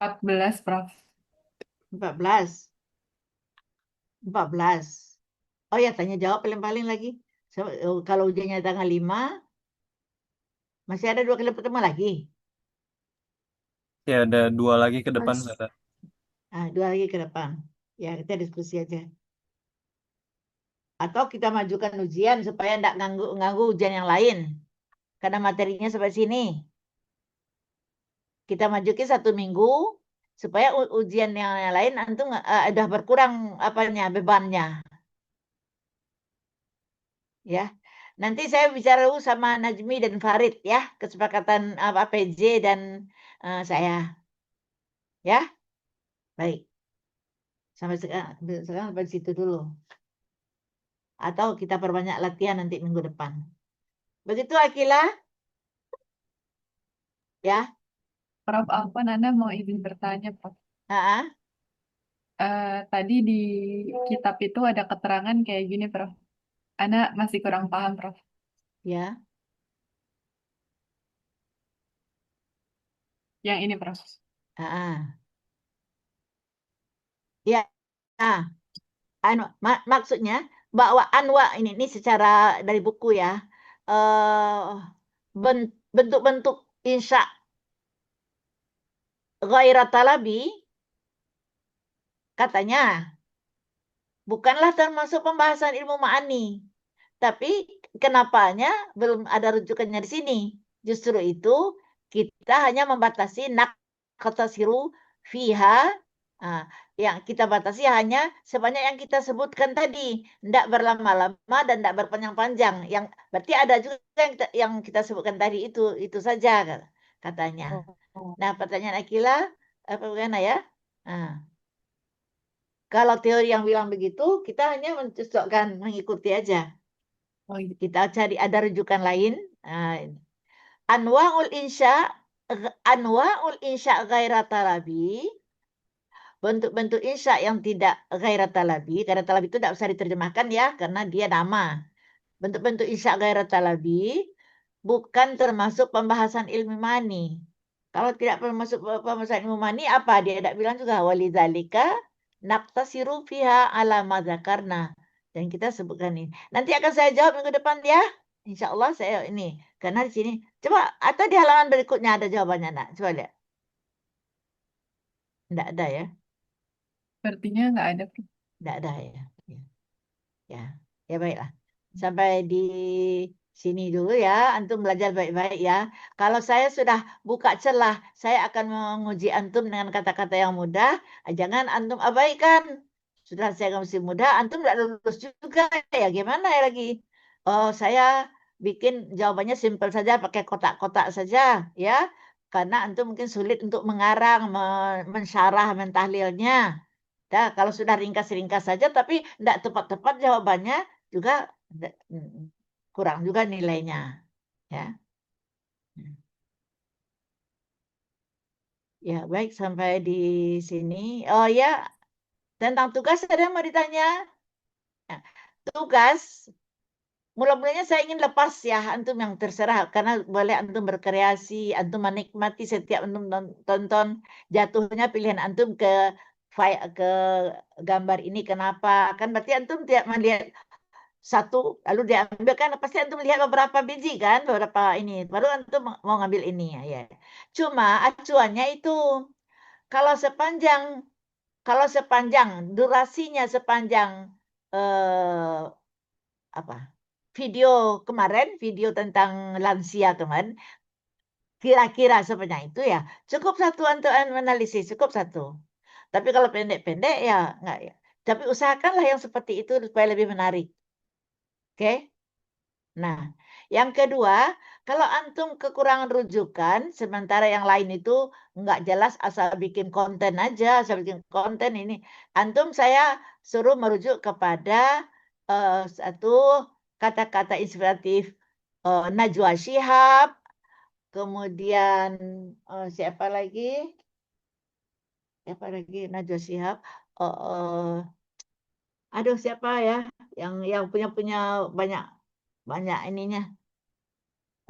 14, Prof. 14. 14. Oh ya, tanya jawab paling-paling lagi. Kalau ujiannya tanggal 5, masih ada 2 kali pertemuan lagi. Ya ada 2 lagi ke depan, Mas, Ustazah. 2 lagi ke depan. Ya, kita diskusi aja. Atau kita majukan ujian supaya tidak ganggu ujian yang lain. Karena materinya sampai sini. Kita majukin 1 minggu supaya ujian yang lain antum udah berkurang apanya bebannya. Ya. Nanti saya bicara dulu sama Najmi dan Farid ya, kesepakatan apa PJ dan saya. Ya. Baik. Sampai sekarang sampai situ dulu. Atau kita perbanyak latihan nanti minggu depan. Begitu Akila? Ya. Prof, Nana mau izin bertanya, Prof. Ah, Tadi di kitab itu ada keterangan kayak gini, Prof. Ana masih kurang paham, Prof. ya. Yang ini, Prof. Ah. Ya. Maksudnya bahwa anwa ini secara dari buku ya, bentuk-bentuk insya ghaira talabi katanya bukanlah termasuk pembahasan ilmu ma'ani. Tapi kenapanya belum ada rujukannya di sini? Justru itu kita hanya membatasi naqtasiru fiha, yang kita batasi hanya sebanyak yang kita sebutkan tadi, tidak berlama-lama dan tidak berpanjang-panjang. Yang berarti ada juga yang kita sebutkan tadi itu saja katanya. Oh, Nah, pertanyaan Akila apa bagaimana ya? Nah, kalau teori yang bilang begitu, kita hanya mencocokkan mengikuti aja. oh iya. Kita cari ada rujukan lain. Anwa'ul insya Anwa'ul insya ghaira talabi bentuk-bentuk insya yang tidak ghairat talabi. Ghairat talabi itu tidak usah diterjemahkan ya, karena dia nama. Bentuk-bentuk insya ghairat talabi bukan termasuk pembahasan ilmu mani. Kalau tidak termasuk pembahasan ilmu mani, apa? Dia tidak bilang juga walidzalika naqtasiru fiha ala ma dzakarna. Dan kita sebutkan ini. Nanti akan saya jawab minggu depan ya. Insya Allah saya ini. Karena di sini. Coba, atau di halaman berikutnya ada jawabannya, nak. Coba lihat. Tidak ada ya. Sepertinya nggak ada, Prof. Tidak ada ya. Ya, ya baiklah. Sampai di sini dulu ya. Antum belajar baik-baik ya. Kalau saya sudah buka celah, saya akan menguji antum dengan kata-kata yang mudah. Jangan antum abaikan. Sudah saya kasih mudah, antum tidak lulus juga ya. Gimana ya lagi? Oh, saya bikin jawabannya simpel saja, pakai kotak-kotak saja ya. Karena antum mungkin sulit untuk mengarang, mensyarah, mentahlilnya. Nah, kalau sudah ringkas-ringkas saja, tapi tidak tepat-tepat jawabannya juga kurang juga nilainya. Ya, ya baik sampai di sini. Oh ya, tentang tugas ada yang mau ditanya? Nah, tugas, mula-mulanya saya ingin lepas ya, antum yang terserah karena boleh antum berkreasi, antum menikmati setiap antum tonton, jatuhnya pilihan antum ke gambar ini kenapa? Kan berarti antum tidak melihat satu lalu diambil kan pasti antum lihat beberapa biji kan beberapa ini baru antum mau ngambil ini ya. Cuma acuannya itu kalau sepanjang durasinya sepanjang eh, apa video kemarin video tentang lansia kemarin kira-kira sepanjang itu ya cukup satu untuk analisis cukup satu. Tapi kalau pendek-pendek ya enggak ya. Tapi usahakanlah yang seperti itu supaya lebih menarik. Oke? Nah, yang kedua, kalau antum kekurangan rujukan, sementara yang lain itu nggak jelas asal bikin konten aja, asal bikin konten ini. Antum saya suruh merujuk kepada satu kata-kata inspiratif Najwa Shihab, kemudian siapa lagi? Siapa lagi Najwa Shihab? Aduh siapa ya? Yang punya banyak banyak ininya.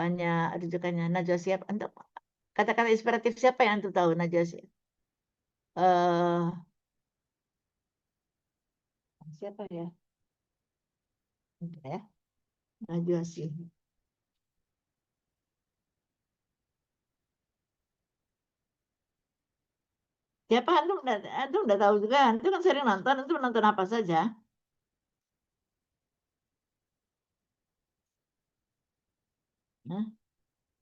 Banyak rujukannya Najwa Shihab untuk kata-kata inspiratif siapa yang antum tahu Najwa Shihab siapa ya ya Najwa Shihab siapa antum udah tahu juga antum kan sering nonton antum nonton apa saja. Hah?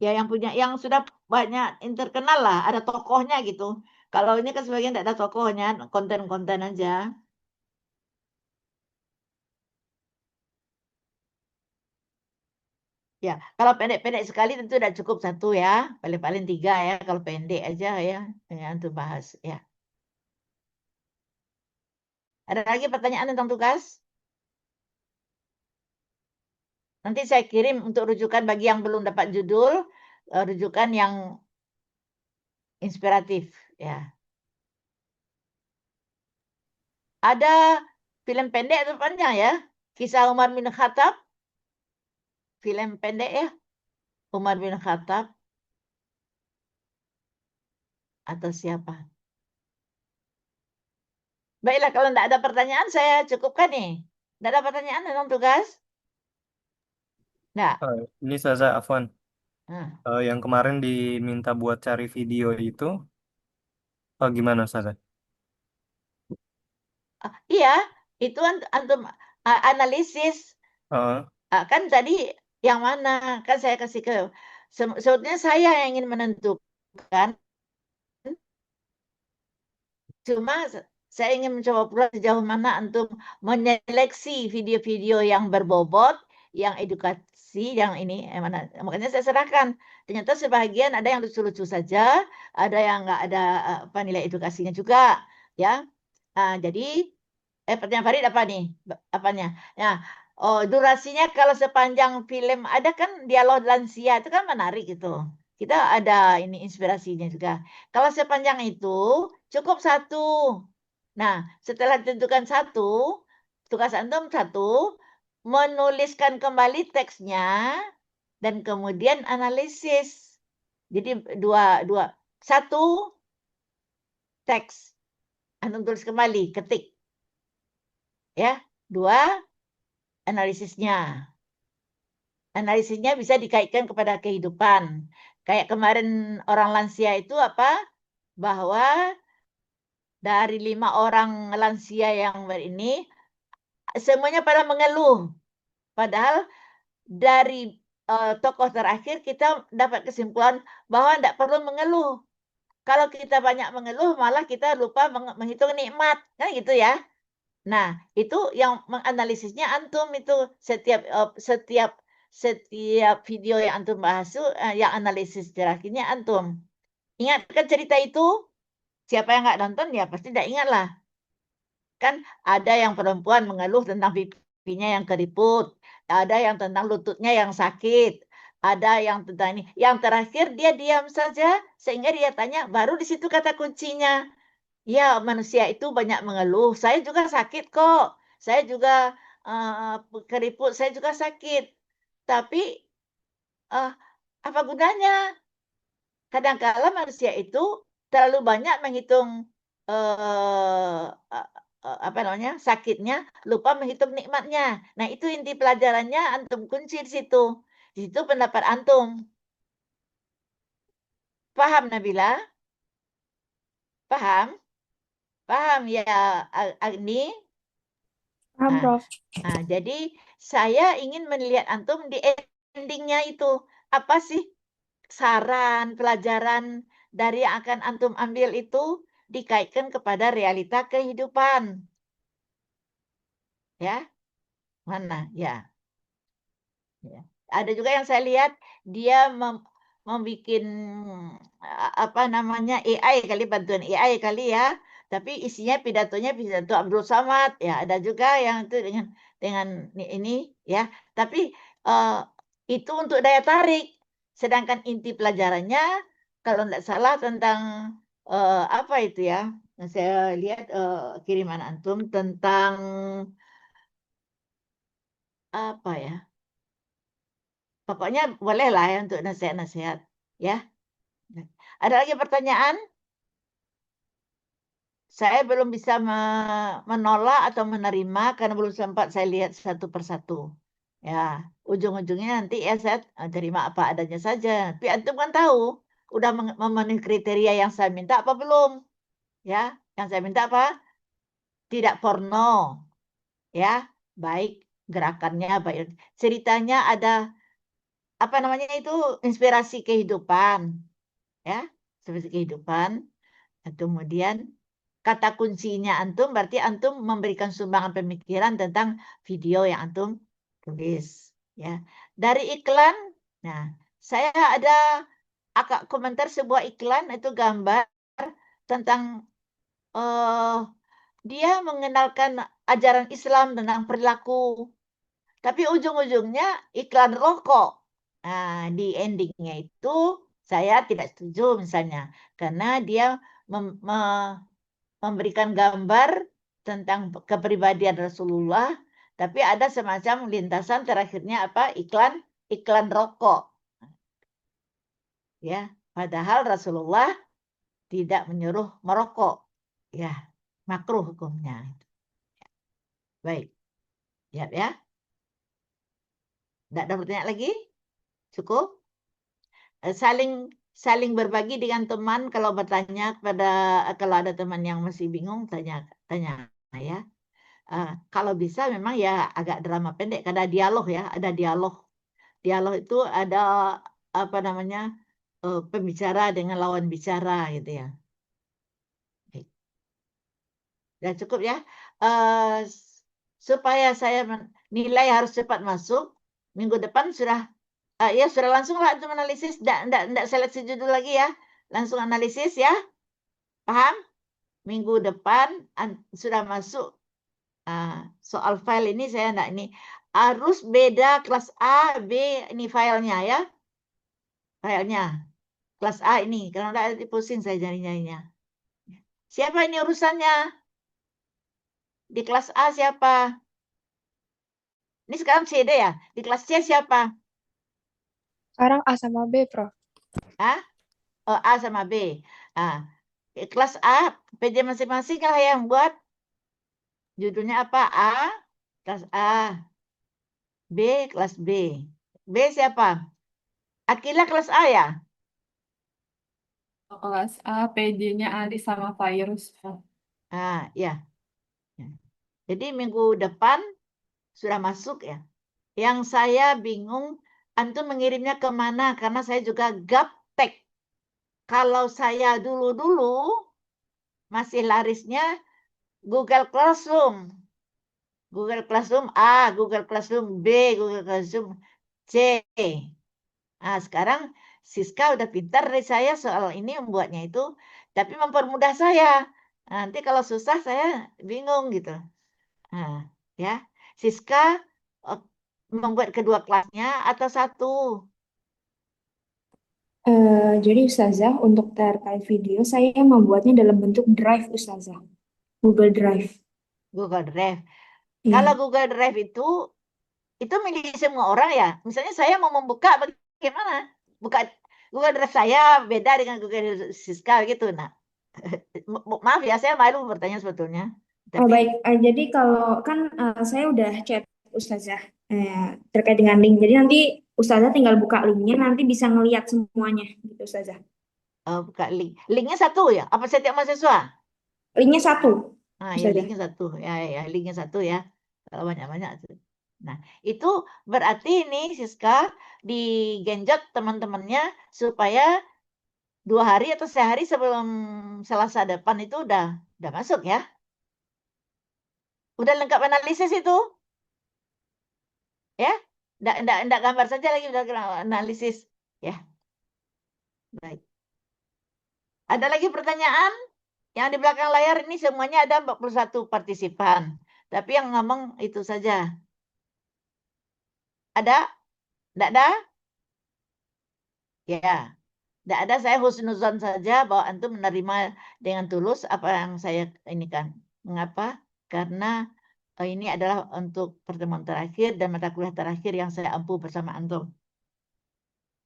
Ya yang punya yang sudah banyak terkenal lah ada tokohnya gitu. Kalau ini kan sebagian tidak ada tokohnya konten-konten aja. Ya, kalau pendek-pendek sekali tentu udah cukup satu ya, paling-paling tiga ya, kalau pendek aja ya, yang antum bahas ya. Ada lagi pertanyaan tentang tugas? Nanti saya kirim untuk rujukan bagi yang belum dapat judul, rujukan yang inspiratif ya. Ada film pendek atau panjang ya? Kisah Umar bin Khattab, film pendek ya. Umar bin Khattab atau siapa? Baiklah, kalau tidak ada pertanyaan, saya cukupkan nih. Tidak ada pertanyaan tentang tugas? Nah, Ini Saza Afwan. nah. Yang kemarin diminta buat cari video itu, gimana Saza? Iya, itu antum analisis. Uh, Kan tadi yang mana? Kan saya kasih ke sebetulnya saya yang ingin menentukan. Cuma saya ingin mencoba pula sejauh mana antum menyeleksi video-video yang berbobot, yang edukasi, yang ini mana. Makanya saya serahkan. Ternyata sebagian ada yang lucu-lucu saja, ada yang nggak ada apa nilai edukasinya juga, ya. Jadi pertanyaan Farid apa nih? Apanya? Ya, oh durasinya kalau sepanjang film ada kan dialog lansia itu kan menarik gitu. Kita ada ini inspirasinya juga. Kalau sepanjang itu cukup satu. Nah, setelah ditentukan satu, tugas antum satu, menuliskan kembali teksnya dan kemudian analisis. Jadi satu teks, antum tulis kembali, ketik, ya. Dua, analisisnya. Analisisnya bisa dikaitkan kepada kehidupan. Kayak kemarin orang lansia itu apa? Bahwa dari 5 orang lansia yang ini, semuanya pada mengeluh. Padahal dari tokoh terakhir kita dapat kesimpulan bahwa tidak perlu mengeluh. Kalau kita banyak mengeluh, malah kita lupa menghitung nikmat. Kan gitu ya. Nah, itu yang menganalisisnya antum itu setiap video yang antum bahas itu yang analisis terakhirnya antum. Ingat kan cerita itu? Siapa yang nggak nonton ya pasti tidak ingat lah. Kan ada yang perempuan mengeluh tentang pipinya yang keriput, ada yang tentang lututnya yang sakit, ada yang tentang ini. Yang terakhir dia diam saja sehingga dia tanya, baru di situ kata kuncinya. Ya, manusia itu banyak mengeluh. Saya juga sakit kok. Saya juga keriput, saya juga sakit. Tapi apa gunanya? Kadang-kala manusia itu terlalu banyak menghitung apa namanya sakitnya, lupa menghitung nikmatnya. Nah, itu inti pelajarannya antum kunci di situ. Di situ pendapat antum. Paham, Nabila? Paham? Paham ya, Agni? Paham, Nah, Prof. jadi saya ingin melihat antum di endingnya itu. Apa sih saran, pelajaran dari yang akan antum ambil itu dikaitkan kepada realita kehidupan. Ya, mana? Ya. Ya. Ada juga yang saya lihat dia membuat apa namanya AI kali, bantuan AI kali ya. Tapi isinya pidatonya pidato Abdul Samad ya. Ada juga yang itu dengan ini ya. Tapi itu untuk daya tarik. Sedangkan inti pelajarannya kalau tidak salah tentang apa itu ya. Saya lihat kiriman antum tentang apa ya. Pokoknya bolehlah ya untuk nasihat-nasihat. Ya. Ada lagi pertanyaan? Saya belum bisa menolak atau menerima karena belum sempat saya lihat satu persatu. Ya, ujung-ujungnya nanti ya saya terima apa adanya saja. Tapi antum kan tahu, udah memenuhi kriteria yang saya minta apa belum? Ya, yang saya minta apa? Tidak porno. Ya, baik gerakannya, baik ceritanya ada apa namanya itu inspirasi kehidupan. Ya, inspirasi kehidupan. Dan kemudian kata kuncinya antum berarti antum memberikan sumbangan pemikiran tentang video yang antum tulis ya. Dari iklan, nah saya ada agak komentar sebuah iklan itu gambar tentang dia mengenalkan ajaran Islam tentang perilaku, tapi ujung-ujungnya iklan rokok. Nah, di endingnya itu saya tidak setuju misalnya karena dia memberikan gambar tentang kepribadian Rasulullah, tapi ada semacam lintasan terakhirnya apa? Iklan rokok. Ya, padahal Rasulullah tidak menyuruh merokok. Ya, makruh hukumnya. Baik. Ya, ya. Tidak ada pertanyaan lagi? Cukup? Saling berbagi dengan teman kalau bertanya kalau ada teman yang masih bingung tanya ya. Kalau bisa memang ya agak drama pendek karena dialog ya, ada dialog. Dialog itu ada apa namanya pembicara dengan lawan bicara gitu ya. Baik. Ya cukup ya. Supaya saya nilai harus cepat masuk, minggu depan sudah ya sudah langsung lah untuk analisis, tidak seleksi judul lagi ya, langsung analisis ya, paham? Minggu depan sudah masuk soal file ini saya enggak ini harus beda kelas A, B ini filenya ya. Filenya kelas A ini. Kalau enggak pusing saya nyari-nyarinya. Siapa ini urusannya? Di kelas A siapa? Ini sekarang CD ya. Di kelas C siapa? Sekarang A sama B, Prof. Hah? Oh, A sama B. Ah, kelas A, PJ masing-masing lah yang buat. Judulnya apa? A, kelas A. B, kelas B. B siapa? Akila kelas A ya? Kelas A, PJ-nya Ali sama Virus, Prof. Ah, ya. Ya. Jadi minggu depan sudah masuk ya. Yang saya bingung, antum mengirimnya kemana? Karena saya juga gaptek. Kalau saya dulu-dulu masih larisnya Google Classroom. Google Classroom A, Google Classroom B, Google Classroom C. Nah, sekarang Siska udah pintar dari saya soal ini membuatnya itu, tapi mempermudah saya. Nanti kalau susah saya bingung gitu. Nah, ya, Siska eh, membuat kedua kelasnya atau satu? Jadi Ustazah, untuk terkait video, saya membuatnya dalam bentuk Drive, Ustazah. Google Drive. Google Drive. Iya. Kalau Google Drive itu milik semua orang ya. Misalnya saya mau membuka bagaimana? Buka Google Drive saya beda dengan Google Siska gitu. Nah, maaf ya saya malu bertanya sebetulnya. Oh, Tapi baik. Jadi kalau kan saya udah chat Ustazah terkait dengan link. Jadi nanti Ustazah tinggal buka linknya, nanti bisa ngelihat semuanya gitu Ustazah. buka link. Linknya satu ya? Apa setiap mahasiswa? Linknya satu, Ah ya, Ustazah. linknya satu. Ya, linknya satu ya. Kalau banyak-banyak. Nah, itu berarti ini Siska digenjot teman-temannya supaya 2 hari atau sehari sebelum Selasa depan itu udah masuk ya. Udah lengkap analisis itu, ya? Nggak gambar saja lagi udah analisis, ya. Baik. Ada lagi pertanyaan? Yang di belakang layar ini semuanya ada 41 partisipan. Tapi yang ngomong itu saja. Ada? Nggak ada? Ya. Nggak ada, saya husnuzon saja bahwa antum menerima dengan tulus apa yang saya ini kan. Mengapa? Karena ini adalah untuk pertemuan terakhir dan mata kuliah terakhir yang saya ampu bersama antum.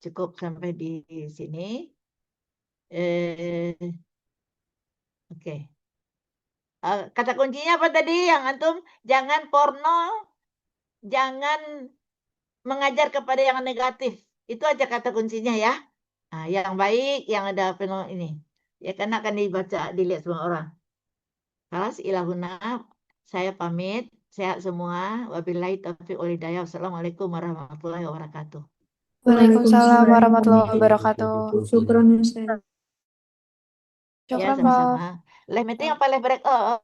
Cukup sampai di sini. Eh, Oke. Kata kuncinya apa tadi yang antum? Jangan porno, jangan mengajar kepada yang negatif. Itu aja kata kuncinya ya. Nah, yang baik, yang ada penuh ini. Ya karena akan dibaca, dilihat semua orang. Kalas ilahuna, saya pamit. Sehat semua. Wabillahi taufiq wal hidayah. Wassalamualaikum warahmatullahi wabarakatuh. Waalaikumsalam warahmatullahi wabarakatuh. Syukron Ustazah. Ya, Syukran, Prof. sama-sama. Live meeting apa live break? Oh,